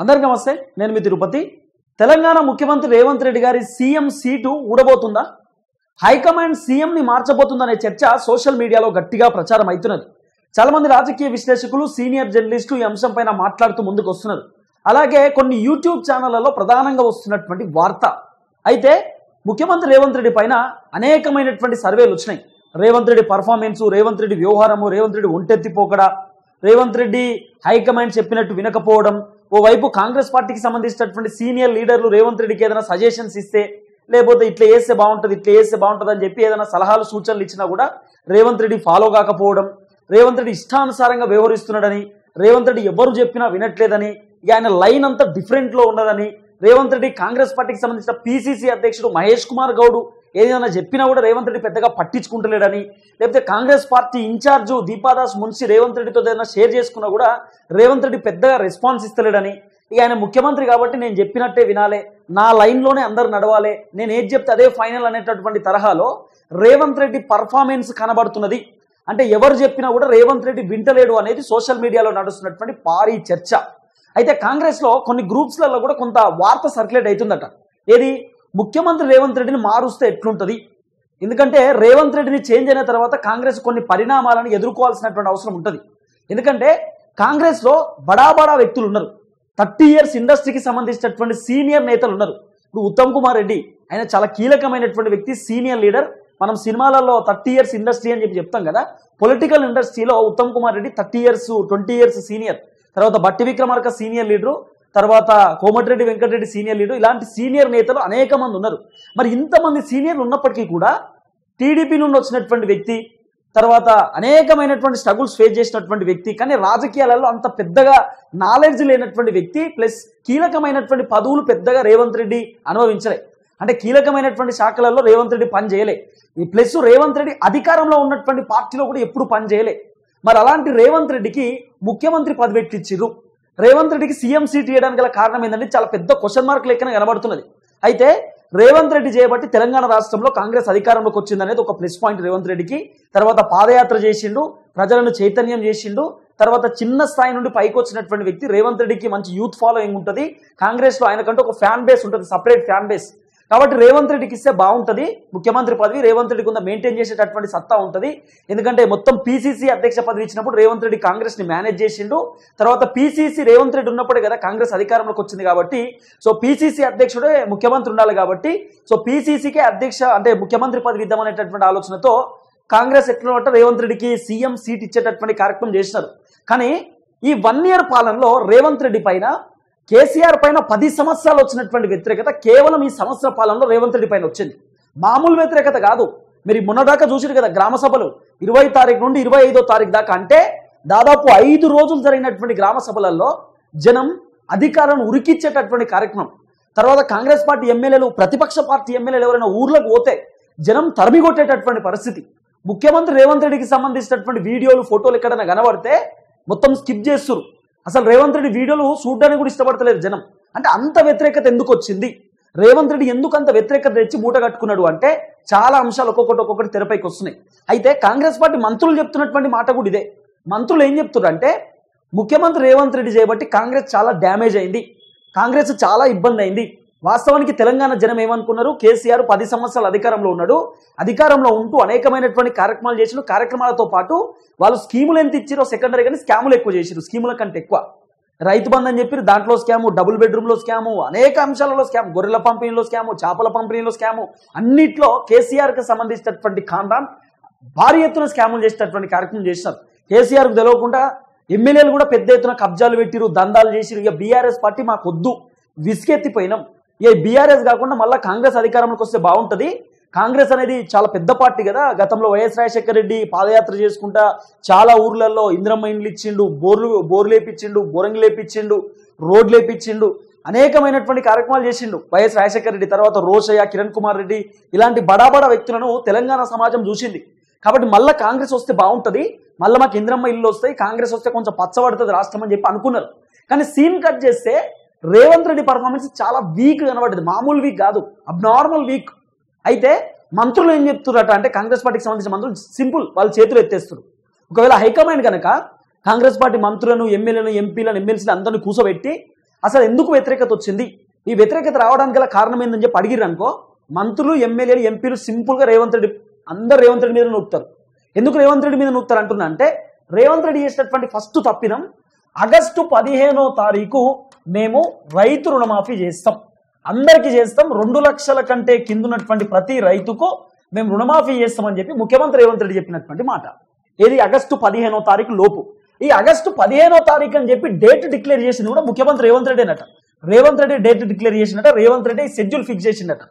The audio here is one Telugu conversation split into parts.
అందరికీ నమస్తే. నేను మీ తిరుపతి. తెలంగాణ ముఖ్యమంత్రి రేవంత్ రెడ్డి గారి సీఎం సీటు ఊడబోతుందా? హైకమాండ్ సీఎంని మార్చబోతుందనే చర్చ సోషల్ మీడియాలో గట్టిగా ప్రచారం అవుతున్నది. చాలా మంది రాజకీయ విశ్లేషకులు, సీనియర్ జర్నలిస్టులు ఈ అంశంపైన మాట్లాడుతూ ముందుకు వస్తున్నారు. అలాగే కొన్ని యూట్యూబ్ ఛానళ్లలో ప్రధానంగా వస్తున్నటువంటి వార్త అయితే ముఖ్యమంత్రి రేవంత్ రెడ్డి పైన అనేకమైనటువంటి సర్వేలు వచ్చినాయి. రేవంత్ రెడ్డి పర్ఫార్మెన్స్, రేవంత్ రెడ్డి వ్యవహారము, రేవంత్ రెడ్డి ఒంటెత్తిపోకడ, రేవంత్ రెడ్డి హైకమాండ్ చెప్పినట్టు వినకపోవడం, ఓవైపు కాంగ్రెస్ పార్టీకి సంబంధించినటువంటి సీనియర్ లీడర్లు రేవంత్ రెడ్డికి ఏదైనా సజెషన్స్ ఇస్తే, లేకపోతే ఇట్లా వేస్తే బాగుంటుంది, ఇట్లా వేస్తే బాగుంటుంది అని చెప్పి ఏదైనా సలహాలు సూచనలు ఇచ్చినా కూడా రేవంత్ రెడ్డి ఫాలో కాకపోవడం, రేవంత్ రెడ్డి ఇష్టానుసారంగా వ్యవహరిస్తున్నాడని, రేవంత్ రెడ్డి ఎవరు చెప్పినా వినట్లేదని, ఆయన లైన్ అంతా డిఫరెంట్లో ఉన్నదని, రేవంత్ రెడ్డి కాంగ్రెస్ పార్టీకి సంబంధించిన పిసిసి అధ్యక్షుడు మహేష్ కుమార్ గౌడ్ ఏదైనా చెప్పినా కూడా రేవంత్ రెడ్డి పెద్దగా పట్టించుకుంటలేడని, లేకపోతే కాంగ్రెస్ పార్టీ ఇన్ఛార్జు దీపాదాస్ మున్సి రేవంత్ రెడ్డితో ఏదైనా షేర్ చేసుకున్నా కూడా రేవంత్ రెడ్డి పెద్దగా రెస్పాన్స్ ఇస్తలేడని, ఇక ఆయన ముఖ్యమంత్రి కాబట్టి నేను చెప్పినట్టే వినాలే, నా లైన్లోనే అందరు నడవాలి, నేను ఏది చెప్తే అదే ఫైనల్ అనేటటువంటి తరహాలో రేవంత్ రెడ్డి పర్ఫార్మెన్స్ కనబడుతున్నది. అంటే ఎవరు చెప్పినా కూడా రేవంత్ రెడ్డి వింటలేడు అనేది సోషల్ మీడియాలో నడుస్తున్నటువంటి భారీ చర్చ. అయితే కాంగ్రెస్లో కొన్ని గ్రూప్స్లలో కూడా కొంత వార్త సర్క్యులేట్ అవుతుందట. ఏది, ముఖ్యమంత్రి రేవంత్ రెడ్డిని మారుస్తే ఎట్లుంటుంది? ఎందుకంటే రేవంత్ రెడ్డిని చేంజ్ అయిన తర్వాత కాంగ్రెస్ కొన్ని పరిణామాలను ఎదుర్కోవాల్సినటువంటి అవసరం ఉంటుంది. ఎందుకంటే కాంగ్రెస్లో బడా వ్యక్తులు ఉన్నారు, 30 years ఇండస్ట్రీకి సంబంధించినటువంటి సీనియర్ నేతలు ఉన్నారు. ఇప్పుడు ఉత్తమ్ కుమార్ రెడ్డి ఆయన చాలా కీలకమైనటువంటి వ్యక్తి, సీనియర్ లీడర్. మనం సినిమాలలో 30 years ఇండస్ట్రీ అని చెప్తాం కదా, పొలిటికల్ ఇండస్ట్రీలో Uttam Kumar Reddy 30 years 20 years senior. తర్వాత బట్టి విక్రమార్క సీనియర్ లీడరు, తర్వాత కోమటిరెడ్డి వెంకటరెడ్డి సీనియర్ లీడరు. ఇలాంటి సీనియర్ నేతలు అనేక మంది ఉన్నారు. మరి ఇంతమంది సీనియర్లు ఉన్నప్పటికీ కూడా టీడీపీ నుండి వచ్చినటువంటి వ్యక్తి, తర్వాత అనేకమైనటువంటి స్ట్రగుల్స్ ఫేస్ చేసినటువంటి వ్యక్తి, కానీ రాజకీయాలలో అంత పెద్దగా నాలెడ్జ్ లేనటువంటి వ్యక్తి, ప్లస్ కీలకమైనటువంటి పదవులు పెద్దగా రేవంత్ రెడ్డి అనుభవించలే. అంటే కీలకమైనటువంటి శాఖలలో రేవంత్ రెడ్డి పని చేయలే. ప్లస్ రేవంత్ రెడ్డి అధికారంలో ఉన్నటువంటి పార్టీలో కూడా ఎప్పుడు పని చేయలే. మరి అలాంటి రేవంత్ రెడ్డికి ముఖ్యమంత్రి పదవి ఎట్టిచ్చిర్రు? రేవంత్ రెడ్డికి సీఎం సీట్ ఇవ్వడానికి గల కారణం ఏంటంటే చాలా పెద్ద క్వశ్చన్ మార్క్ లెక్కన కనబడుతున్నది. అయితే రేవంత్ రెడ్డి చేయబట్టి తెలంగాణ రాష్ట్రంలో కాంగ్రెస్ అధికారంలోకి వచ్చిందనేది ఒక ప్లస్ పాయింట్ రేవంత్ రెడ్డికి. తర్వాత పాదయాత్ర చేసిండు, ప్రజలను చైతన్యం చేసిండు. తర్వాత చిన్న స్థాయి నుండి పైకి వచ్చినటువంటి వ్యక్తి రేవంత్ రెడ్డికి మంచి యూత్ ఫాలోయింగ్ ఉంటుంది. కాంగ్రెస్లో ఆయనకంటూ ఒక ఫ్యాన్ బేస్ ఉంటుంది, సపరేట్ ఫ్యాన్ బేస్. కాబట్టి రేవంత్ రెడ్డికి ఇస్తే బాగుంటుంది ముఖ్యమంత్రి పదవి. రేవంత్ రెడ్డికి ఉన్న మెయింటైన్ చేసేటటువంటి సత్తా ఉంటుంది. ఎందుకంటే మొత్తం పిసిసి అధ్యక్ష పదవి ఇచ్చినప్పుడు రేవంత్ రెడ్డి కాంగ్రెస్ ని మేనేజ్ చేసిండు. తర్వాత పిసిసి రేవంత్ రెడ్డి ఉన్నప్పుడే కదా కాంగ్రెస్ అధికారంలోకి వచ్చింది. కాబట్టి సో పిసిసి అధ్యక్షుడే ముఖ్యమంత్రి ఉండాలి. కాబట్టి సో పిసిసికే అధ్యక్ష అంటే ముఖ్యమంత్రి పదవి ఇద్దామనేటటువంటి ఆలోచనతో కాంగ్రెస్ ఎట్లా రేవంత్ రెడ్డికి సీఎం సీట్ ఇచ్చేటటువంటి కార్యక్రమం చేసినారు. కానీ ఈ 1 year పాలనలో రేవంత్ రెడ్డి పైన, కేసీఆర్ పైన 10 సంవత్సరాలు వచ్చినటువంటి వ్యతిరేకత కేవలం ఈ సంవత్సర పాలనలో రేవంత్ రెడ్డి పైన వచ్చింది. మామూలు వ్యతిరేకత కాదు. మీరు మొన్నదాకా చూసారు కదా, గ్రామ సభలు 20 తారీఖు నుండి 25వ తారీఖు దాకా, అంటే దాదాపు 5 రోజులు జరిగినటువంటి గ్రామ సభలలో జనం అధికారాన్ని ఉరికిచ్చేటటువంటి కార్యక్రమం. తర్వాత కాంగ్రెస్ పార్టీ ఎమ్మెల్యేలు, ప్రతిపక్ష పార్టీ ఎమ్మెల్యేలు ఎవరైనా ఊర్లకు పోతే జనం తరిమికొట్టేటటువంటి పరిస్థితి. ముఖ్యమంత్రి రేవంత్ రెడ్డికి సంబంధించినటువంటి వీడియోలు, ఫోటోలు ఎక్కడైనా కనబడితే మొత్తం స్కిప్ చేస్తున్నారు. అసలు రేవంత్ రెడ్డి వీడియోలు చూడడానికి కూడా ఇష్టపడతలేరు జనం. అంటే అంత వ్యతిరేకత ఎందుకు వచ్చింది? రేవంత్ రెడ్డి ఎందుకు అంత వ్యతిరేకత తెచ్చి మూట కట్టుకున్నాడు అంటే చాలా అంశాలు ఒక్కొక్కటి తెరపైకి వస్తున్నాయి. అయితే కాంగ్రెస్ పార్టీ మంత్రులు చెప్తున్నటువంటి మాట కూడా ఇదే. మంత్రులు ఏం చెప్తున్నారు అంటే, ముఖ్యమంత్రి రేవంత్ రెడ్డి చేయబట్టి కాంగ్రెస్ చాలా డ్యామేజ్ అయింది, కాంగ్రెస్ చాలా ఇబ్బంది అయింది. వాస్తవానికి తెలంగాణ జనం ఏమనుకున్నారు, కేసీఆర్ 10 సంవత్సరాలు అధికారంలో ఉన్నాడు, అధికారంలో ఉంటూ అనేకమైనటువంటి కార్యక్రమాలు చేసిన, కార్యక్రమాలతో పాటు వాళ్ళు స్కీములు ఎంత ఇచ్చారో సెకండరీ, కానీ స్కాములు ఎక్కువ చేసారు. స్కీముల కంటే ఎక్కువ రైతు బంధు అని చెప్పి దాంట్లో స్కాము, డబుల్ బెడ్రూమ్లో స్కాము, అనేక అంశాలలో స్కామ్, గొర్రెల పంపిణీలో స్కాము, చేపల పంపిణీలో స్కాము, అన్నిట్లో కేసీఆర్కి సంబంధించినటువంటి ఖాందాన్ భారీ ఎత్తున స్కాములు చేసేటటువంటి కార్యక్రమం చేసినారు. కేసీఆర్కు తెలియకుండా ఎమ్మెల్యేలు కూడా పెద్ద ఎత్తున కబ్జాలు పెట్టిరు, దందాలు చేసిరు. ఇక బీఆర్ఎస్ పార్టీ మాకు వద్దు, విసిగెత్తిపోయినాం, ఇక బీఆర్ఎస్ కాకుండా మళ్ళీ కాంగ్రెస్ అధికారంలోకి వస్తే బాగుంటుంది. కాంగ్రెస్ అనేది చాలా పెద్ద పార్టీ కదా. గతంలో వైఎస్ రాజశేఖర రెడ్డి పాదయాత్ర చేసుకుంటా చాలా ఊర్లలో ఇంద్రమ్మ ఇండ్లు ఇచ్చిండు, బోర్లు లేపించిండు, బోరింగ్ లేపించిండు, రోడ్లు లేపించిండు, అనేకమైనటువంటి కార్యక్రమాలు చేసిండు వైఎస్ రాజశేఖర రెడ్డి. తర్వాత రోషయ్య, కిరణ్ కుమార్ రెడ్డి, ఇలాంటి బడా వ్యక్తులను తెలంగాణ సమాజం చూసింది. కాబట్టి మళ్ళీ కాంగ్రెస్ వస్తే బాగుంటుంది, మళ్ళీ మాకు ఇంద్రమ్మ ఇల్లు వస్తాయి, కాంగ్రెస్ వస్తే కొంచెం పచ్చబడుతుంది రాష్ట్రం అని చెప్పి అనుకున్నారు. కానీ సీన్ కట్ చేస్తే రేవంత్ రెడ్డి పర్ఫార్మెన్స్ చాలా వీక్ కనబడ్డది. మామూలు వీక్ కాదు, అబ్నార్మల్ వీక్. అయితే మంత్రులు ఏం చెప్తున్నారట అంటే, కాంగ్రెస్ పార్టీకి సంబంధించిన మంత్రులు సింపుల్, వాళ్ళు చేతులు ఎత్తేస్తారు. ఒకవేళ హైకమాండ్ కనుక కాంగ్రెస్ పార్టీ మంత్రులను, ఎమ్మెల్యేలను, ఎంపీలను, ఎమ్మెల్సీలను అందరినీ కూర్చోబెట్టి అసలు ఎందుకు వ్యతిరేకత వచ్చింది, ఈ వ్యతిరేకత రావడానికి గల కారణం ఏందని చెప్పి అడిగిర్రు అనుకో, మంత్రులు ఎమ్మెల్యేలు ఎంపీలు సింపుల్గా రేవంత్ రెడ్డి, అందరు రేవంత్ రెడ్డి మీద నూపుతారు. ఎందుకు రేవంత్ రెడ్డి మీద నూపుతారు అంటున్నా అంటే, రేవంత్ రెడ్డి చేసినటువంటి ఫస్ట్ తప్పిదం, ఆగస్టు 15వ తారీఖు మేము రైతు రుణమాఫీ చేస్తాం, అందరికీ చేస్తాం, 2 లక్షల కంటే కిందున్నటువంటి ప్రతి రైతుకు మేము రుణమాఫీ చేస్తామని చెప్పి ముఖ్యమంత్రి రేవంత్ రెడ్డి చెప్పినటువంటి మాట. ఏది ఆగస్టు 15వ తారీఖు లోపు. ఈ ఆగస్టు 15వ తారీఖు అని చెప్పి డేట్ డిక్లేర్ చేసింది కూడా ముఖ్యమంత్రి రేవంత్ రెడ్డి అన్నట. రేవంత్ రెడ్డి డేట్ డిక్లేర్ చేసినట్ట, రేవంత్ రెడ్డి షెడ్యూల్ ఫిక్స్ చేసిందట.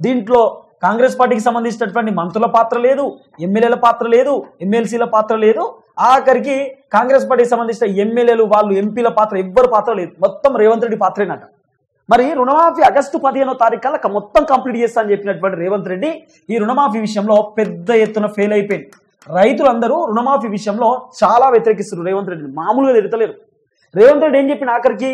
దీంట్లో కాంగ్రెస్ పార్టీకి సంబంధించినటువంటి మంత్రుల పాత్ర లేదు, ఎమ్మెల్యేల పాత్ర లేదు, ఎమ్మెల్సీల పాత్ర లేదు, ఆఖరికి కాంగ్రెస్ పార్టీకి సంబంధించిన ఎమ్మెల్యేలు వాళ్ళు ఎంపీల పాత్ర ఎవ్వరు పాత్ర లేదు, మొత్తం రేవంత్ రెడ్డి పాత్రేనట. మరి రుణమాఫీ ఆగస్టు 15వ తారీఖు కల్లా మొత్తం కంప్లీట్ చేస్తా అని చెప్పినటువంటి రేవంత్ రెడ్డి ఈ రుణమాఫీ విషయంలో పెద్ద ఎత్తున ఫెయిల్ అయిపోయింది. రైతులందరూ రుణమాఫీ విషయంలో చాలా వ్యతిరేకిస్తున్నారు రేవంత్ రెడ్డిని, మామూలుగా తిడతలేరు. రేవంత్ రెడ్డి ఏం చెప్పిన ఆఖరికి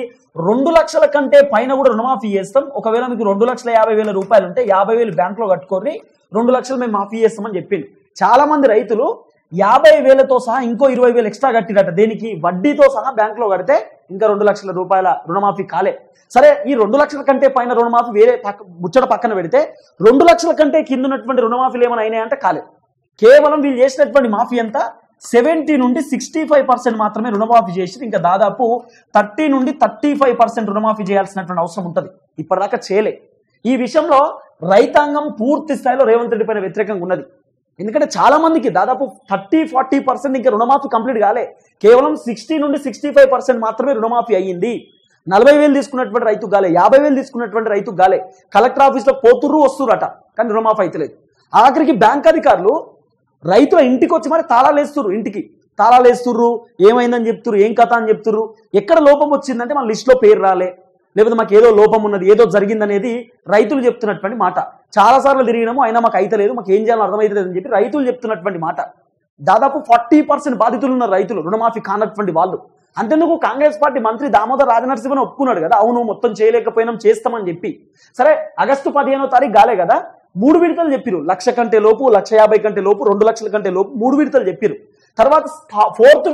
2 లక్షల కంటే పైన కూడా రుణమాఫీ చేస్తాం, ఒకవేళ మీకు 2,50,000 రూపాయలు ఉంటే 50,000 బ్యాంకులో కట్టుకొని 2 లక్షలు మేము మాఫీ చేస్తామని చెప్పింది. చాలా మంది రైతులు 50,000తో సహా ఇంకో 20,000 ఎక్స్ట్రా కట్టిరట. దేనికి? వడ్డీతో సహా బ్యాంకులో కడితే ఇంకా 2 లక్షల రూపాయల రుణమాఫీ కాలే. సరే, ఈ 2 లక్షల కంటే పైన రుణమాఫీ వేరే ముచ్చట పక్కన పెడితే 2 లక్షల కంటే కింద ఉన్నటువంటి రుణమాఫీలు ఏమైనా అయినాయంటే కాలేదు. కేవలం వీళ్ళు చేసినటువంటి మాఫీ అంతా 70 నుండి 65% మాత్రమే రుణమాఫీ చేసి, ఇంకా దాదాపు 30 నుండి 35% రుణమాఫీ చేయాల్సినటువంటి అవసరం ఉంటుంది. ఇప్పటిదాకా చేయలే. ఈ విషయంలో రైతాంగం పూర్తి స్థాయిలో రేవంత్ రెడ్డి పైన వ్యతిరేకంగా ఉన్నది. ఎందుకంటే చాలా మందికి దాదాపు 30-40% ఇంకా రుణమాఫీ కంప్లీట్ కాలే. కేవలం 60 నుండి 65% మాత్రమే రుణమాఫీ అయ్యింది. 40,000 తీసుకున్నటువంటి రైతు గాలే, 50,000 తీసుకున్నటువంటి రైతు గాలే. కలెక్టర్ ఆఫీస్లో పోతుర్రు వస్తురట, కానీ రుణమాఫీ అయితలేదు. ఆఖరికి బ్యాంక్ అధికారులు రైతుల ఇంటికి వచ్చి మరి తాళాలు వేస్తుర్రు, ఇంటికి తాళాలు వేస్తుర్రు, ఏమైందని చెప్తుర్రు, ఏం కథ అని చెప్తుర్రు. ఎక్కడ లోపం వచ్చిందంటే మన లిస్టులో పేరు రాలే, లేకపోతే మాకు ఏదో లోపం ఉన్నది, ఏదో జరిగిందనేది రైతులు చెప్తున్నటువంటి మాట. చాలాసార్లు తిరిగినాము, అయినా మాకు అయితలేదు, మాకు ఏం చేయాలో అర్థమైతలేదు అని చెప్పి రైతులు చెప్తున్నటువంటి మాట. దాదాపు 40% బాధితులు ఉన్న రైతులు, రుణమాఫీ కానటువంటి వాళ్ళు. అంతెందుకు కాంగ్రెస్ పార్టీ మంత్రి దామోదర్ రాజనరసింహన్ ఒప్పుకున్నాడు కదా, అవును మొత్తం చేయలేకపోయినాం, చేస్తామని చెప్పి. సరే, ఆగస్టు 15వ తారీఖు కాలే కదా, 3 విడతలు చెప్పిరు. 1,00,000 కంటే లోపు, 1,50,000 కంటే లోపు, 2 లక్షల కంటే లోపు 3 విడతలు చెప్పిరు. తర్వాత ఫోర్త్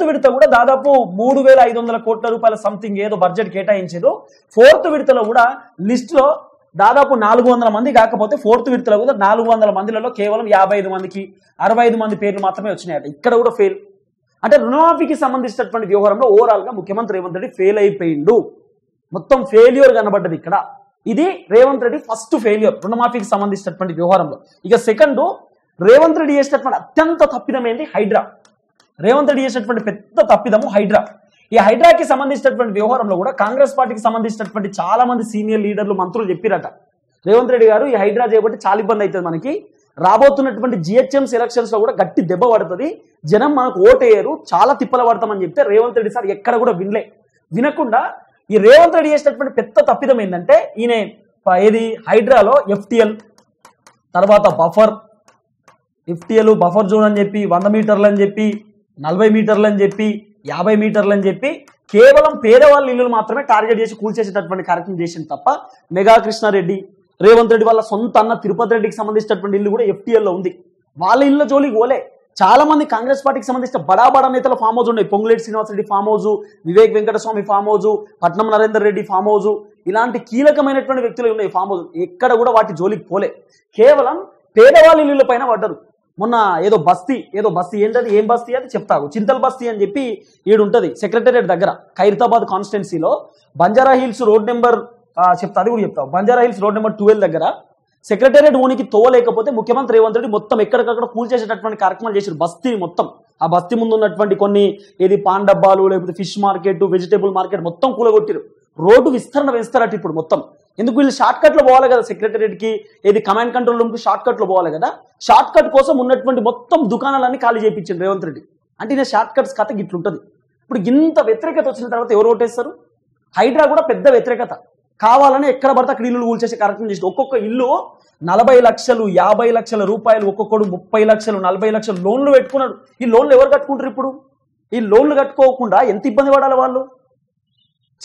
విడత కూడా దాదాపు 3,500 కోట్ల రూపాయల సంథింగ్ ఏదో బడ్జెట్ కేటాయించారు. ఫోర్త్ విడతలో కూడా లిస్టులో దాదాపు 400 మంది కాకపోతే ఫోర్త్ విడతలో కూడా 400 మందిలలో కేవలం 55 మందికి 65 మంది పేర్లు మాత్రమే వచ్చినాయట. ఇక్కడ కూడా ఫెయిల్. అంటే రుణమాఫీకి సంబంధించినటువంటి వ్యవహారంలో ఓవరాల్ గా ముఖ్యమంత్రి రేవంత్ రెడ్డి ఫెయిల్ అయిపోయిండు. మొత్తం ఫెయిల్యూర్ కనబడ్డది ఇక్కడ. ఇది రేవంత్ రెడ్డి ఫస్ట్ ఫెయిల్యూర్ రుణమాఫీకి సంబంధించినటువంటి వ్యవహారంలో. ఇక సెకండ్, రేవంత్ రెడ్డి చేసినటువంటి అత్యంత తప్పిదం ఏంటి? హైడ్రా. రేవంత్ రెడ్డి చేసినటువంటి పెద్ద తప్పిదము హైడ్రా. ఈ హైడ్రాకి సంబంధించినటువంటి వ్యవహారంలో కూడా కాంగ్రెస్ పార్టీకి సంబంధించినటువంటి చాలా మంది సీనియర్ లీడర్లు, మంత్రులు చెప్పిరట, రేవంత్ రెడ్డి గారు ఈ హైడ్రా చేయబట్టి చాలా ఇబ్బంది అవుతుంది, మనకి రాబోతున్నటువంటి జిహెచ్ఎంసీ ఎలక్షన్స్ లో కూడా గట్టి దెబ్బ పడుతుంది, జనం మనకు ఓటేయరు, చాలా తిప్పల పడతామని చెప్తే రేవంత్ రెడ్డి సార్ ఎక్కడ కూడా వినకుండా ఈ రేవంత్ రెడ్డి చేసినటువంటి పెద్ద తప్పిదం ఏంటంటే, ఈయన ఏది హైడ్రాలో ఎఫ్టిఎల్, తర్వాత బఫర్ జోన్ అని చెప్పి 100 మీటర్లు అని చెప్పి 40 మీటర్లు అని చెప్పి 50 మీటర్లు అని చెప్పి కేవలం పేదవాళ్ళ ఇల్లులు మాత్రమే టార్గెట్ చేసి కూల్చేసేటటువంటి కార్యక్రమం చేసింది తప్ప, మెగా కృష్ణారెడ్డి, రేవంత్ రెడ్డి వాళ్ళ సొంత అన్న తిరుపతి రెడ్డికి సంబంధించినటువంటి ఇల్లు కూడా ఎఫ్టిఎల్లో ఉంది. వాళ్ళ ఇళ్ళ జోలికి పోలే. చాలా మంది కాంగ్రెస్ పార్టీకి సంబంధించిన బడా నేతల ఫామ్ హౌస్ ఉన్నాయి. Ponguleti Srinivasa Reddy farm house, Vivek Venkataswamy farm house, Patnam Narender Reddy farm house, ఇలాంటి కీలకమైనటువంటి వ్యక్తులు ఉన్నాయి ఫామ్ హౌస్. ఎక్కడ కూడా వాటి జోలికి పోలే. కేవలం పేదవాళ్ళ ఇల్లుల పైన పడ్డారు. మొన్న ఏదో బస్తీ ఏంటది, ఏం బస్తీ అది చెప్తాను, చింతల్ బస్తీ అని చెప్పి ఈడుంటది సెక్రటేరియట్ దగ్గర, ఖైరతాబాద్ కాన్స్టిట్యున్సీలో బంజారా హిల్స్ రోడ్ నెంబర్ అది కూడా చెప్తావు, బంజారా హిల్స్ రోడ్ నెంబర్ 12 దగ్గర సెక్రటేరియట్ ఓనికి తోవలేకపోతే ముఖ్యమంత్రి రేవంత్ రెడ్డి మొత్తం ఎక్కడికక్కడ కూల్చేసేటటువంటి కార్యక్రమాలు చేశారు. బస్తీ మొత్తం, ఆ బస్తీ ముందు ఉన్నటువంటి కొన్ని ఏది పాన్ డబ్బాలు, లేకపోతే ఫిష్ మార్కెట్, వెజిటేబుల్ మార్కెట్ మొత్తం కూలగొట్టిరు. రోడ్డు విస్తరణ వేస్తారట ఇప్పుడు మొత్తం. ఎందుకు? వీళ్ళు షార్ట్ కట్ లో పోవాలి కదా, సెక్రటేరియట్ కి ఏది కమాండ్ కంట్రోల్ రూమ్ కి షార్ట్ కట్ లో పోవాలి కదా. షార్ట్ కట్ కోసం ఉన్నటువంటి మొత్తం దుకాణాలన్నీ ఖాళీ చేయించింది రేవంత్ రెడ్డి. అంటే నేను షార్ట్ కట్స్ కథ గిట్లుంటది. ఇప్పుడు ఇంత వ్యతిరేకత వచ్చిన తర్వాత ఎవరు ఓటేస్తారు? హైడ్రా కూడా పెద్ద వ్యతిరేకత. కావాలని ఎక్కడ పడితే అక్కడ ఇల్లు కూల్చేసే కార్యక్రమం చేసి ఒక్కొక్క ఇల్లు 40 లక్షలు 50 లక్షల రూపాయలు, ఒక్కొక్కడు 30 లక్షలు 40 లక్షలు లోన్లు పెట్టుకున్నాడు. ఈ లోన్లు ఎవరు కట్టుకుంటారు? ఇప్పుడు ఈ లోన్లు కట్టుకోకుండా ఎంత ఇబ్బంది పడాలి వాళ్ళు.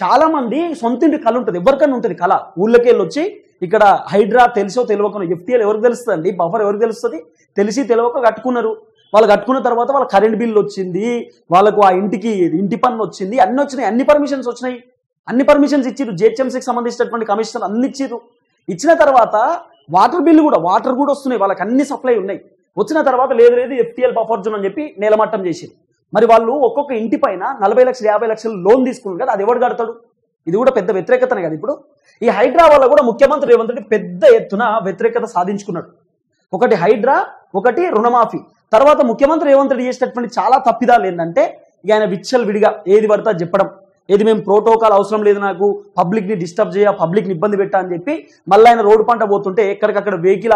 చాలా మంది సొంత ఇంటి కళ ఉంటుంది, ఎవరికన్నా ఉంటుంది కళ. ఊళ్ళకి వెళ్ళి వచ్చి ఇక్కడ హైడ్రా తెలుసో తెలియకుండా, ఎఫ్టీఎల్ ఎవరికి తెలుస్తుంది, బఫర్ ఎవరికి తెలుస్తుంది, తెలిసి తెలియక కట్టుకున్నారు. వాళ్ళు కట్టుకున్న తర్వాత వాళ్ళ కరెంట్ బిల్లు వచ్చింది, వాళ్ళకు ఆ ఇంటికి ఇంటి పన్ను వచ్చింది, అన్ని వచ్చినాయి, అన్ని పర్మిషన్స్ వచ్చినాయి. అన్ని పర్మిషన్స్ ఇచ్చిరు, జిహెచ్ఎంసీకి సంబంధించినటువంటి కమిషనర్ అన్ని ఇచ్చిరు. ఇచ్చిన తర్వాత వాటర్ బిల్లు కూడా వస్తున్నాయి, వాళ్ళకి అన్ని సప్లై ఉన్నాయి. వచ్చిన తర్వాత లేదు ఎఫ్టీఎల్ బఫర్ జోన్ అని చెప్పి నేలమట్టం చేసింది. మరి వాళ్ళు ఒక్కొక్క ఇంటి పైన 40 లక్షలు 50 లక్షలు లోన్ తీసుకున్నారు కదా, అది ఎవడు కడతాడు? ఇది కూడా పెద్ద వ్యతిరేకతనే కదా. ఇప్పుడు ఈ హైడ్రా వల్ల కూడా ముఖ్యమంత్రి రేవంత్ రెడ్డి పెద్ద ఎత్తున వ్యతిరేకత సాధించుకున్నాడు. ఒకటి హైడ్రా, ఒకటి రుణమాఫీ. తర్వాత ముఖ్యమంత్రి రేవంత్ రెడ్డి చేసినటువంటి చాలా తప్పిదాలు ఏంటంటే ఇక ఆయన విచ్చలు విడిగా ఏది పడతా చెప్పడం, ఏది మేము ప్రోటోకాల్ అవసరం లేదు, నాకు పబ్లిక్ని డిస్టర్బ్ చేయ, పబ్లిక్ని ఇబ్బంది పెట్టా అని చెప్పి మళ్ళీ ఆయన రోడ్డు పంట పోతుంటే ఎక్కడికక్కడ వెహికల్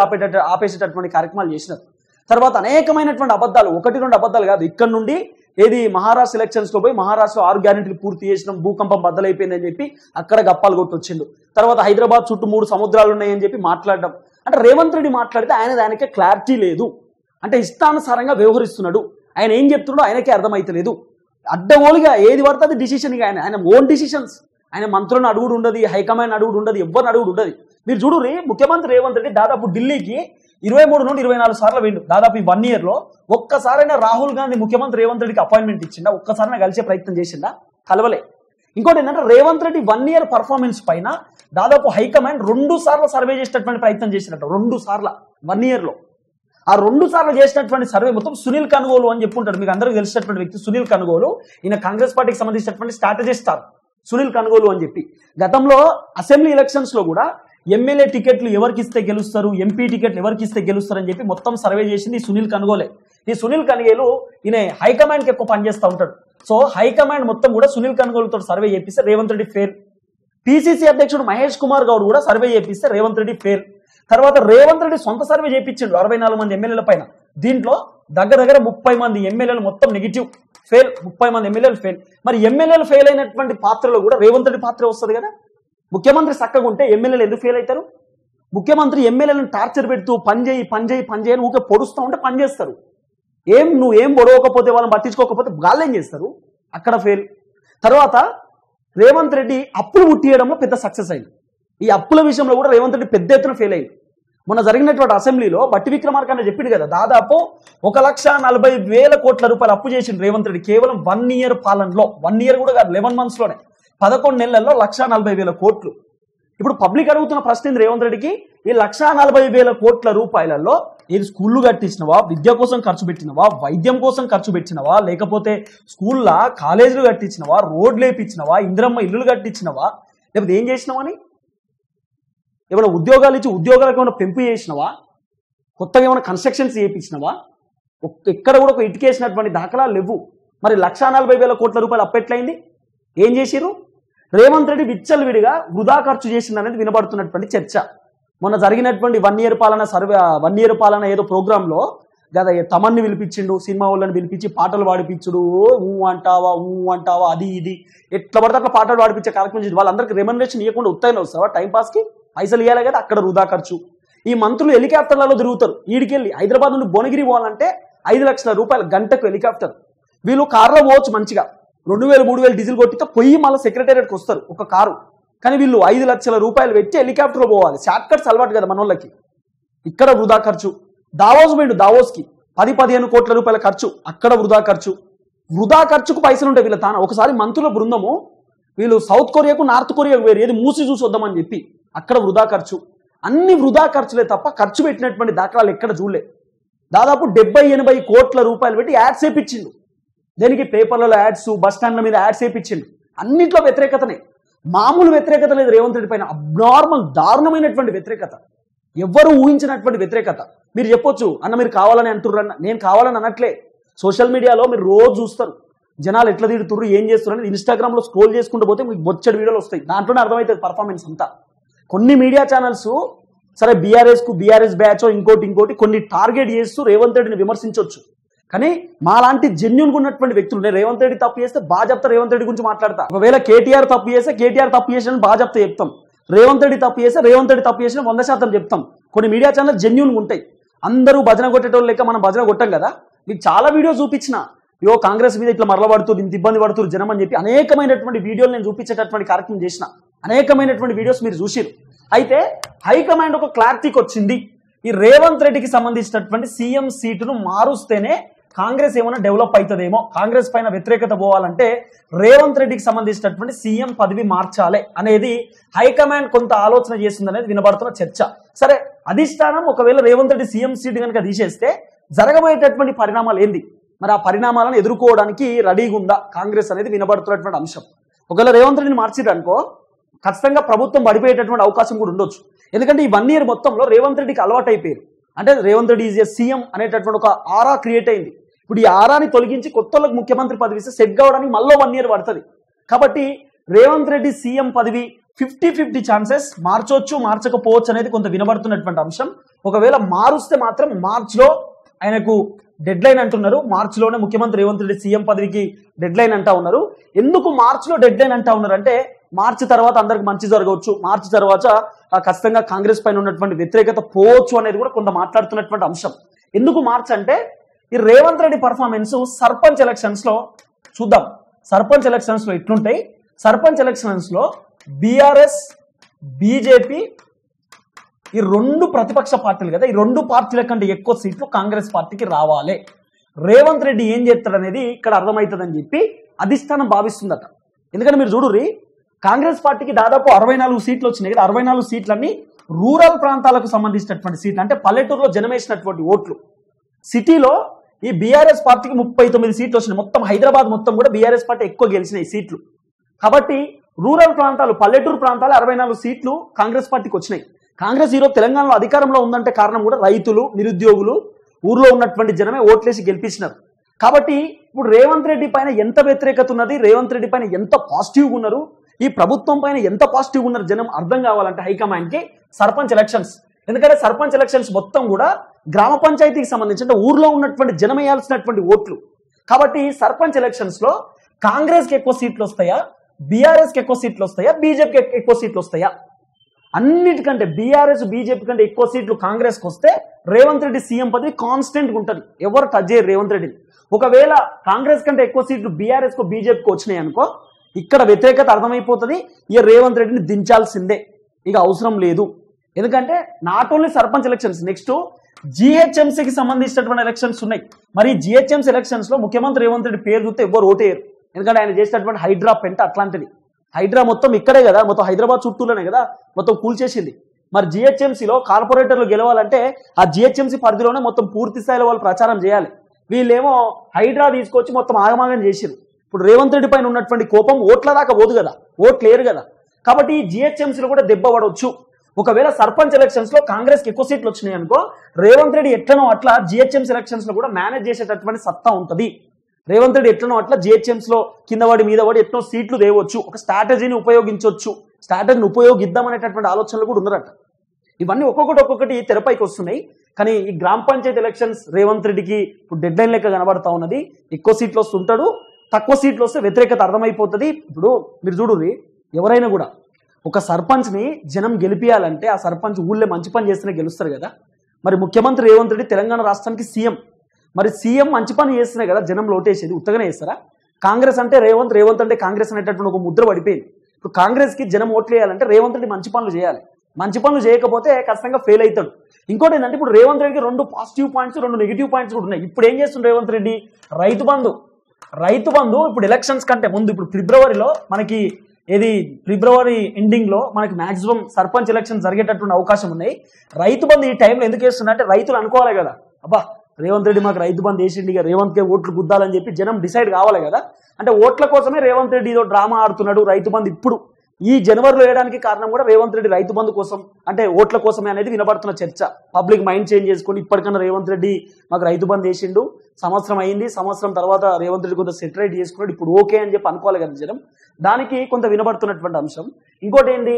ఆపేసేటటువంటి కార్యక్రమాలు చేసినారు. తర్వాత అనేకమైనటువంటి అబద్ధాలు, 1-2 అబద్ధాలు కాదు. ఇక్కడ నుండి ఏది మహారాష్ట్ర ఎలక్షన్స్లో పోయి మహారాష్ట్రలో 6 గ్యారెంటీలు పూర్తి చేసినాం, భూకంపం బద్దలైపోయిందని చెప్పి అక్కడ గప్పాలు కొట్టొచ్చిండు. తర్వాత హైదరాబాద్ చుట్టూ 3 సముద్రాలు ఉన్నాయని చెప్పి మాట్లాడడం. అంటే రేవంత్ రెడ్డి మాట్లాడితే ఆయనకే క్లారిటీ లేదు, అంటే ఇష్టానుసారంగా వ్యవహరిస్తున్నాడు. ఆయన ఏం చెప్తున్నాడో ఆయనకే అర్థమైతలేదు. అడ్డగోలుగా ఏది పడుతుంది డిసిషన్, ఇక ఆయన ఓన్ డిసిషన్స్. ఆయన మంత్రులను అడుగుడు ఉండదు, హైకమాండ్ అడుగుడు ఉండదు, ఎవరిని అడుగుడు ఉండదు. మీరు చూడు ముఖ్యమంత్రి రేవంత్ రెడ్డి దాదాపు ఢిల్లీకి 23 నుండి 24 సార్లు వెళ్ళు. దాదాపు ఈ 1 year లో ఒక్కసారైనా రాహుల్ గాంధీ ముఖ్యమంత్రి రేవంత్ రెడ్డికి అపాయింట్మెంట్ ఇచ్చిందా? ఒక్కసారైనా కలిసే ప్రయత్నం చేసిందా? కలవలే. ఇంకోటి ఏంటంటే రేవంత్ రెడ్డి 1 year పర్ఫార్మెన్స్ పైన దాదాపు హైకమాండ్ 2 సార్లు సర్వే చేసేటటువంటి ప్రయత్నం చేసినట్టు. 2 సార్లు 1 year లో. ఆ 2 సార్లు చేసినటువంటి సర్వే మొత్తం సునీల్ కనుగోలు అని చెప్పుకుంటాడు. మీకు అందరికీ తెలిసినటువంటి వ్యక్తి సునీల్ కనుగోలు. ఈయన కాంగ్రెస్ పార్టీకి సంబంధించినటువంటి స్ట్రాటజిస్ట్ సునీల్ కనుగోలు అని చెప్పి గతంలో అసెంబ్లీ ఎలక్షన్స్ లో కూడా ఎమ్మెల్యే టికెట్లు ఎవరికి ఇస్తే గెలుస్తారు, ఎంపీ టికెట్లు ఎవరికి ఇస్తే గెలుస్తారు అని చెప్పి మొత్తం సర్వే చేసింది సునీల్ కనుగోలే. ఈ సునీల్ కనుగోలు ఈయన హైకమాండ్కి ఎక్కువ పనిచేస్తూ ఉంటాడు. సో హైకమాండ్ మొత్తం కూడా సునీల్ కనుగోలుతో సర్వే చేపిస్తే రేవంత్ రెడ్డి ఫెయిల్. పిసిసి అధ్యక్షుడు మహేష్ కుమార్ గౌడ్ కూడా సర్వే చేపిస్తే రేవంత్ రెడ్డి ఫెయిల్. తర్వాత రేవంత్ రెడ్డి సొంత సర్వే చేయించిండు 64 మంది ఎమ్మెల్యేల పైన. దీంట్లో దగ్గర 30 మంది ఎమ్మెల్యేలు మొత్తం నెగిటివ్, ఫెయిల్. 30 మంది ఎమ్మెల్యేలు ఫెయిల్. మరి ఎమ్మెల్యేలు ఫెయిల్ అయినటువంటి పాత్రలో కూడా రేవంత్ రెడ్డి పాత్ర వస్తుంది కదా. ముఖ్యమంత్రి చక్కగా ఉంటే ఎమ్మెల్యేలు ఎందుకు ఫెయిల్ అవుతారు? ముఖ్యమంత్రి ఎమ్మెల్యేలను టార్చర్ పెడుతూ పని చేయి ఊకే పొడుస్తూ ఉంటే పని చేస్తారు. నువ్వేం పొడవకపోతే వాళ్ళని పట్టించుకోకపోతే గాళ్ళు ఏం చేస్తారు? అక్కడ ఫెయిల్. తర్వాత రేవంత్ రెడ్డి అప్పులు ముట్టియడంలో పెద్ద సక్సెస్ అయింది. ఈ అప్పుల విషయంలో కూడా రేవంత్ రెడ్డి పెద్ద ఎత్తున ఫెయిల్ అయింది. మొన్న జరిగినటువంటి అసెంబ్లీలో బట్టి విక్రమార్క చెప్పిండు కదా, దాదాపు 1,40,000 కోట్ల రూపాయలు అప్పు చేసిండు రేవంత్ రెడ్డి కేవలం 1 year పాలనలో. 1 year కూడా కాదు, 11 months లోనే 11 నెలల్లో 1,40,000 కోట్లు. ఇప్పుడు పబ్లిక్ అడుగుతున్న ప్రశ్న ఏంది రేవంత్ రెడ్డికి? ఈ 1,40,000 కోట్ల రూపాయలలో ఏది స్కూళ్ళు కట్టించినవా, విద్య కోసం ఖర్చు పెట్టినవా, వైద్యం కోసం ఖర్చు పెట్టినవా, లేకపోతే స్కూళ్ళ కాలేజీలు కట్టించినవా, రోడ్లు వేయించినవా, ఇందిరమ్మ ఇల్లులు కట్టించినవా, లేకపోతే ఏం చేసినావని? ఏమైనా ఉద్యోగాలు ఇచ్చి ఉద్యోగాలకు ఏమైనా పెంపు చేసినవా, కొత్తగా ఏమైనా కన్స్ట్రక్షన్స్ చేయించినవా? ఎక్కడ కూడా ఒక ఇటుకేసినటువంటి దాఖలాలు లేవు. మరి 1,40,000 కోట్ల రూపాయలు అప్పెట్లయింది? ఏం చేసిరు? రేవంత్ రెడ్డి విచ్చలు విడిగా వృధా ఖర్చు చేసింది అనేది వినబడుతున్నటువంటి చర్చ. మొన్న జరిగినటువంటి 1 year పాలన సర్వే, 1 year పాలన ఏదో ప్రోగ్రాంలో కదా తమన్ని పిలిపించిండు, సినిమా వాళ్ళని పిలిపించి పాటలు పాడిపించుడు, ఊ అంటావా అది ఇది ఎట్లా పడితే అట్లా పాటలు పాడిపించే కార్యక్రమం చేసి వాళ్ళందరికీ రెమ్యునరేషన్ ఇవ్వకుండా ఉత్తైన వస్తావా? టైంపాస్కి పైసలు ఇవ్వాలి కదా, అక్కడ వృధా ఖర్చు. ఈ మంత్రులు హెలికాప్టర్లలో తిరుగుతారు. ఈడికెళ్ళి హైదరాబాద్ నుండి భువనగిరి పోవాలంటే 5 లక్షల రూపాయలు గంటకు హెలికాప్టర్. వీళ్ళు కార్లో పోవచ్చు మంచిగా, 2,000 3,000 డీజిల్ కొట్టితే పొయ్యి మళ్ళీ సెక్రటేరియట్కి వస్తారు ఒక కారు. కానీ వీళ్ళు 5 లక్షల రూపాయలు పెట్టి హెలికాప్టర్లో పోవాలి. షార్ట్ కట్స్ అలవాటు కదా మనోళ్ళకి. ఇక్కడ వృధా ఖర్చు. దావోస్కి 10-15 కోట్ల రూపాయల ఖర్చు, అక్కడ వృధా ఖర్చు. వృధా ఖర్చుకు పైసలు ఉంటాయి వీళ్ళ తాన. ఒకసారి మంత్రుల బృందము వీళ్ళు సౌత్ కొరియాకు నార్త్ కొరియాకు వేరు, ఏది మూసి చూసి వద్దామని చెప్పి అక్కడ వృధా ఖర్చు. అన్ని వృధా ఖర్చులే తప్ప ఖర్చు పెట్టినటువంటి దాఖలాలు ఎక్కడ చూడలే. దాదాపు 70-80 కోట్ల రూపాయలు పెట్టి యాడ్స్ వేయించిండు. దేనికి? పేపర్లలో యాడ్స్, బస్ స్టాండ్ల మీద యాడ్స్ వేయించిండు. అన్నింటిలో వ్యతిరేకతనే, మామూలు వ్యతిరేకత లేదు రేవంత్ రెడ్డి పైన. అబ్నార్మల్ దారుణమైనటువంటి వ్యతిరేకత, ఎవ్వరూ ఊహించినటువంటి వ్యతిరేకత. మీరు చెప్పొచ్చు అన్న మీరు కావాలని అంటుర్రన్న, నేను కావాలని అనట్లే. సోషల్ మీడియాలో మీరు రోజు చూస్తారు జనాలు ఎట్లా తిడుతుర్రు, ఏం చేస్తున్నారు అనేది. ఇన్స్టాగ్రామ్లో స్క్రోల్ చేసుకుంటూ పోతే మీకు బొచ్చడి వీడియోలు వస్తాయి, దాంట్లోనే అర్థమవుతుంది పర్ఫార్మెన్స్ అంతా. కొన్ని మీడియా ఛానల్స్ సరే బీఆర్ఎస్ బ్యాచ్ ఇంకోటి కొన్ని టార్గెట్ చేస్తూ రేవంత్ రెడ్డిని విమర్శించవచ్చు. కానీ మాలాంటి జెన్యూన్గా ఉన్నటువంటి వ్యక్తులు, నేను రేవంత్ రెడ్డి తప్పు చేస్తే బాగా చెప్తా, రేవంత్ రెడ్డి గురించి మాట్లాడతా. ఒకవేళ కేటీఆర్ తప్పు చేసిన బాగా చెప్తాం. రేవంత్ రెడ్డి తప్పు చేసిన 100% చెప్తాం. కొన్ని మీడియా ఛానల్ జెన్యూన్గా ఉంటాయి. అందరూ భజన కొట్టేటోళ్ళు లెక్క మనం భజన కొట్టాం కదా. మీకు చాలా వీడియో చూపించిన, కాంగ్రెస్ మీద ఇట్లా మరలబడుతుంది, ఇంత ఇబ్బంది పడుతుంది జనం అని చెప్పి అనేకమైనటువంటి వీడియోలు నేను చూపించేటటువంటి కార్యక్రమం చేసిన. అనేకమైనటువంటి వీడియోస్ మీరు చూసిరు. అయితే హైకమాండ్ ఒక క్లారిటీకి వచ్చింది, ఈ రేవంత్ రెడ్డికి సంబంధించినటువంటి సీఎం సీటును మారుస్తేనే కాంగ్రెస్ ఏమైనా డెవలప్ అవుతుందేమో, కాంగ్రెస్ పైన వ్యతిరేకత పోవాలంటే రేవంత్ రెడ్డికి సంబంధించినటువంటి సీఎం పదవి మార్చాలి అనేది హైకమాండ్ కొంత ఆలోచన చేస్తుంది అనేది వినబడుతున్న చర్చ. సరే, అధిష్టానం ఒకవేళ రేవంత్ రెడ్డి సీఎం సీట్ కనుక తీసేస్తే జరగబోయేటటువంటి పరిణామాలు ఏంది, మరి ఆ పరిణామాలను ఎదుర్కోవడానికి రెడీగా ఉందా కాంగ్రెస్ అనేది వినబడుతున్నటువంటి అంశం. ఒకవేళ రేవంత్ రెడ్డిని మార్చిరనుకో ఖచ్చితంగా ప్రభుత్వం పడిపోయేటటువంటి అవకాశం కూడా ఉండొచ్చు. ఎందుకంటే ఈ 1 year మొత్తంలో రేవంత్ రెడ్డికి అలవాటు అయిపోయారు. అంటే Revanth Reddy is a CM అనేటటువంటి ఒక ఆరా క్రియేట్ అయింది. ఇప్పుడు ఈ ఆరాని తొలగించి కొత్తలకు ముఖ్యమంత్రి పదవి ఇస్తే సెట్ కావడానికి మళ్ళీ 1 year పడుతుంది. కాబట్టి రేవంత్ రెడ్డి సీఎం పదవి 50-50 ఛాన్సెస్, మార్చొచ్చు మార్చకపోవచ్చు అనేది కొంత వినబడుతున్నటువంటి అంశం. ఒకవేళ మారుస్తే మాత్రం మార్చ్లో ఆయనకు డెడ్ లైన్ అంటున్నారు. మార్చిలోనే ముఖ్యమంత్రి రేవంత్ రెడ్డి సీఎం పదవికి డెడ్ లైన్ అంటా ఉన్నారు. ఎందుకు మార్చిలో డెడ్ లైన్ అంటా ఉన్నారు అంటే మార్చి తర్వాత అందరికి మంచి జరగవచ్చు, మార్చి తర్వాత ఖచ్చితంగా కాంగ్రెస్ పైన ఉన్నటువంటి వ్యతిరేకత పోవచ్చు అనేది కూడా కొంత మాట్లాడుతున్నటువంటి అంశం. ఎందుకు మార్చ్ అంటే ఈ రేవంత్ రెడ్డి పర్ఫార్మెన్స్ సర్పంచ్ ఎలక్షన్స్ లో చూద్దాం. సర్పంచ్ ఎలక్షన్స్ లో ఎట్లుంటాయి, సర్పంచ్ ఎలక్షన్స్ లో బీఆర్ఎస్ బీజేపీ ఈ 2 ప్రతిపక్ష పార్టీలు కదా, ఈ 2 పార్టీల కంటే ఎక్కువ సీట్లు కాంగ్రెస్ పార్టీకి రావాలి. రేవంత్ రెడ్డి ఏం చేస్తాడనేది ఇక్కడ అర్థమవుతుందని చెప్పి అధిష్టానం భావిస్తుందట. ఎందుకంటే మీరు చూడుర్రి, కాంగ్రెస్ పార్టీకి దాదాపు 64 సీట్లు వచ్చినాయి కదా, 64 సీట్లన్నీ రూరల్ ప్రాంతాలకు సంబంధించినటువంటి సీట్లు, అంటే పల్లెటూరులో జనమేసినటువంటి ఓట్లు. సిటీలో ఈ బీఆర్ఎస్ పార్టీకి 39 సీట్లు వచ్చినాయి. మొత్తం హైదరాబాద్ మొత్తం కూడా బీఆర్ఎస్ పార్టీ ఎక్కువ గెలిచినాయి సీట్లు. కాబట్టి రూరల్ ప్రాంతాలు, పల్లెటూరు ప్రాంతాలు 64 సీట్లు కాంగ్రెస్ పార్టీకి వచ్చినాయి. కాంగ్రెస్ ఈరోజు తెలంగాణలో అధికారంలో ఉందంటే కారణం కూడా రైతులు, నిరుద్యోగులు, ఊర్లో ఉన్నటువంటి జనమే ఓట్లేసి గెలిపించినారు. కాబట్టి ఇప్పుడు రేవంత్ రెడ్డి పైన ఎంత వ్యతిరేకత ఉన్నది, రేవంత్ రెడ్డి పైన ఎంత పాజిటివ్గా ఉన్నారు, ఈ ప్రభుత్వం పైన ఎంత పాజిటివ్గా ఉన్నారు జనం అర్థం కావాలంటే హైకమాండ్కి సర్పంచ్ ఎలక్షన్స్. ఎందుకంటే సర్పంచ్ ఎలక్షన్స్ మొత్తం కూడా గ్రామ పంచాయతీకి సంబంధించి అంటే ఊర్లో ఉన్నటువంటి జనం వేయాల్సినటువంటి ఓట్లు. కాబట్టి సర్పంచ్ ఎలక్షన్స్ లో కాంగ్రెస్కి ఎక్కువ సీట్లు వస్తాయా, బీఆర్ఎస్కి ఎక్కువ సీట్లు వస్తాయా, బీజేపీకి ఎక్కువ సీట్లు వస్తాయా? అన్నిటికంటే బీఆర్ఎస్ బీజేపీ కంటే ఎక్కువ సీట్లు కాంగ్రెస్కి వస్తే రేవంత్ రెడ్డి సీఎం పదవి కాన్స్టెంట్గా ఉంటుంది, ఎవరు టచ్ చేయరు రేవంత్ రెడ్డిని. ఒకవేళ కాంగ్రెస్ కంటే ఎక్కువ సీట్లు బీఆర్ఎస్కు బీజేపీకి వచ్చినాయి అనుకో, ఇక్కడ వ్యతిరేకత అర్థమైపోతుంది, ఇక రేవంత్ రెడ్డిని దించాల్సిందే, ఇక అవసరం లేదు. ఎందుకంటే not only sarpanch elections, next జిహెచ్ఎంసీకి సంబంధించినటువంటి ఎలక్షన్స్ ఉన్నాయి. మరి జిహెచ్ఎంసీ ఎలక్షన్స్ లో ముఖ్యమంత్రి రేవంత్ రెడ్డి పేరు చూస్తే ఎవరు ఓటేయరు. ఎందుకంటే ఆయన చేసినటువంటి హైడ్రా పెంట అట్లాంటిది. హైడ్రా మొత్తం ఇక్కడే కదా, మొత్తం హైదరాబాద్ చుట్టూలోనే కదా మొత్తం కూల్చేసింది. మరి జిహెచ్ఎంసీలో కార్పొరేటర్లు గెలవాలంటే ఆ జిహెచ్ఎంసీ పరిధిలోనే మొత్తం పూర్తి స్థాయిలో వాళ్ళు ప్రచారం చేయాలి. వీళ్ళేమో హైడ్రా తీసుకొచ్చి మొత్తం ఆగమాగం చేసిరు. ఇప్పుడు రేవంత్ రెడ్డి పైన ఉన్నటువంటి కోపం ఓట్ల దాకా పోదు కదా, ఓట్లు లేరు కదా. కాబట్టి జిహెచ్ఎంసీలో కూడా దెబ్బ పడవచ్చు. ఒకవేళ సర్పంచ్ ఎలక్షన్స్ లో కాంగ్రెస్ కి ఎక్కువ సీట్లు వచ్చినాయి అనుకో, రేవంత్ రెడ్డి ఎట్లనో అట్లా జిహెచ్ఎంసీ ఎలక్షన్స్ లో కూడా మేనేజ్ చేసేటటువంటి సత్తా ఉంటుంది. రేవంత్ రెడ్డి ఎట్లనో అట్లా జిహెచ్ఎంసీ లో కింద వాడి మీద వాడి ఎట్నో సీట్లు తేవచ్చు, ఒక స్ట్రాటజీని ఉపయోగించవచ్చు, స్ట్రాటజీని ఉపయోగిద్దామనేటటువంటి ఆలోచనలు కూడా ఉన్నారట. ఇవన్నీ ఒక్కొక్కటి తెరపైకి వస్తున్నాయి. కానీ ఈ గ్రామ పంచాయతీ ఎలక్షన్స్ రేవంత్ రెడ్డికి ఇప్పుడు డెడ్ లైన్ లెక్క కనబడతా ఉన్నది. ఎక్కువ సీట్లు వస్తుంటాడు, తక్కువ సీట్లు వస్తే వ్యతిరేకత అర్థమైపోతుంది. ఇప్పుడు మీరు చూడుర్రి, ఎవరైనా కూడా ఒక సర్పంచ్ని జనం గెలిపియాలంటే ఆ సర్పంచ్ ఊళ్ళో మంచి పని చేస్తేనే గెలుస్తారు కదా. మరి ముఖ్యమంత్రి రేవంత్ రెడ్డి తెలంగాణ రాష్ట్రానికి సీఎం, మరి సీఎం మంచి పని చేస్తేనే కదా జనం లోటేసేది, ఉత్తగానే చేస్తారా? కాంగ్రెస్ అంటే రేవంత్, రేవంత్ అంటే కాంగ్రెస్ అనేటటువంటి ఒక ముద్ర పడిపోయింది. ఇప్పుడు కాంగ్రెస్కి జనం ఓట్లు వేయాలంటే రేవంత్ రెడ్డి మంచి పనులు చేయాలి. మంచి పనులు చేయకపోతే ఖచ్చితంగా ఫెయిల్ అవుతాడు. ఇంకోటి ఏంటంటే ఇప్పుడు రేవంత్ రెడ్డికి 2 పాజిటివ్ పాయింట్స్ 2 నెగిటివ్ పాయింట్స్ కూడా ఉన్నాయి. ఇప్పుడు ఏం చేస్తుంది రేవంత్ రెడ్డి? రైతు బంధు ఇప్పుడు ఎలక్షన్స్ కంటే ముందు, ఇప్పుడు ఫిబ్రవరిలో మనకి ఫిబ్రవరి ఎండింగ్ లో మనకి మాక్సిమం సర్పంచ్ ఎలక్షన్ జరిగేటటువంటి అవకాశం ఉన్నాయి. రైతు బంధు ఈ టైంలో ఎందుకు వేస్తుందంటే రైతులు అనుకోవాలి కదా, అబ్బా రేవంత్ రెడ్డి మాకు రైతు బంధు వేసిండి, ఇక రేవంత్ కే ఓట్లు గుద్దాలని చెప్పి జనం డిసైడ్ కావాలి కదా. అంటే ఓట్ల కోసమే రేవంత్ రెడ్డి ఏదో డ్రామా ఆడుతున్నాడు. రైతు బంధు ఇప్పుడు ఈ జనవరిలో వేయడానికి కారణం కూడా రేవంత్ రెడ్డి రైతు బంధు కోసం, అంటే ఓట్ల కోసమే అనేది వినబడుతున్న చర్చ. పబ్లిక్ మైండ్ చేంజ్ చేసుకొని ఇప్పటికన్నా రేవంత్ రెడ్డి మాకు రైతు బంధు వేసిండు, సంవత్సరం అయింది, సంవత్సరం తర్వాత రేవంత్ రెడ్డి కొంత సెటరేట్ చేసుకున్నాడు, ఇప్పుడు ఓకే అని చెప్పి అనుకోవాలి కదా జనం. దానికి కొంత వినబడుతున్నటువంటి అంశం. ఇంకోటి ఏంటి,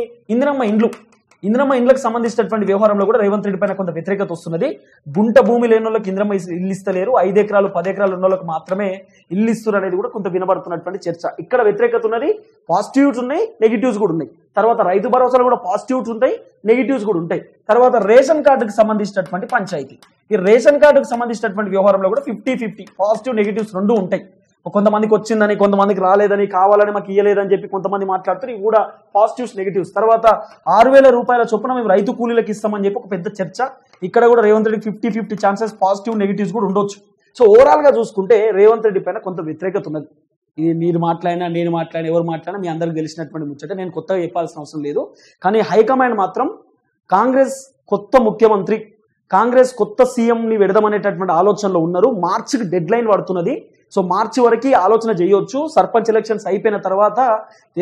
ఇందిరమ్మ ఇండ్లకు సంబంధించినటువంటి వ్యవహారంలో కూడా రేవంత్ రెడ్డి పైన కొంత వ్యతిరేకత వస్తున్నది. గుంట భూమి లేని వాళ్ళకి ఇందిరమ్మ ఇల్లు ఇస్తలేరు, 5 ఎకరాలు 10 ఎకరాలు ఉన్న వాళ్ళకి మాత్రమే ఇల్లు ఇస్తారు అనేది కూడా కొంత వినబడుతున్నటువంటి చర్చ. ఇక్కడ వ్యతిరేకత ఉన్నది, పాజిటివ్స్ ఉన్నాయి, నెగిటివ్స్ కూడా ఉన్నాయి. తర్వాత రైతు భరోసాలు కూడా పాజిటివ్స్ ఉంటాయి, నెగిటివ్స్ కూడా ఉంటాయి. తర్వాత రేషన్ కార్డుకు సంబంధించినటువంటి పంచాయతీ, ఈ రేషన్ కార్డుకు సంబంధించినటువంటి వ్యవహారంలో కూడా 50-50 పాజిటివ్ నెగిటివ్స్ 2 ఉంటాయి. కొంతమందికి వచ్చిందని, కొంతమందికి రాలేదని, కావాలని మాకు ఇయ్యలేదని చెప్పి కొంతమంది మాట్లాడుతారు. ఇవి కూడా పాజిటివ్స్ నెగిటివ్స్. తర్వాత 6,000 రూపాయల చొప్పున మేము రైతు కూలీలకు ఇస్తామని చెప్పి ఒక పెద్ద చర్చ. ఇక్కడ కూడా రేవంత్ రెడ్డికి 50-50 ఛాన్సెస్ పాజిటివ్ నెగిటివ్స్ కూడా ఉండొచ్చు. సో ఓవరాల్గా చూసుకుంటే రేవంత్ రెడ్డి పైన కొంత వ్యతిరేకత ఉన్నది. ఇది మీరు మాట్లాడినా నేను మాట్లాడినా ఎవరు మాట్లాడినా మీ అందరికి తెలిసినటువంటి ముచ్చట, నేను కొత్తగా చెప్పాల్సిన అవసరం లేదు. కానీ హైకమాండ్ మాత్రం కాంగ్రెస్ కొత్త ముఖ్యమంత్రి, కాంగ్రెస్ కొత్త సీఎంని పెడదామనేటటువంటి ఆలోచనలో ఉన్నారు. మార్చికి డెడ్ లైన్ పడుతున్నది. సో మార్చి వరకు ఆలోచన చేయొచ్చు. సర్పంచ్ ఎలక్షన్స్ అయిపోయిన తర్వాత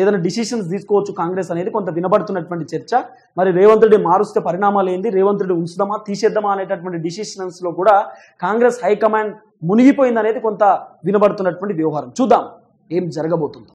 ఏదైనా డిసిషన్స్ తీసుకోవచ్చు కాంగ్రెస్ అనేది కొంత వినబడుతున్నటువంటి చర్చ. మరి రేవంత్ రెడ్డి మారుస్తే పరిణామాలు ఏంది, రేవంత్ రెడ్డి ఉంచుదామా తీసేద్దామా అనేటటువంటి డిసిషన్స్ లో కూడా కాంగ్రెస్ హైకమాండ్ మునిగిపోయింది అనేది కొంత వినబడుతున్నటువంటి వ్యవహారం. చూద్దాం ఏం జరగబోతుందో.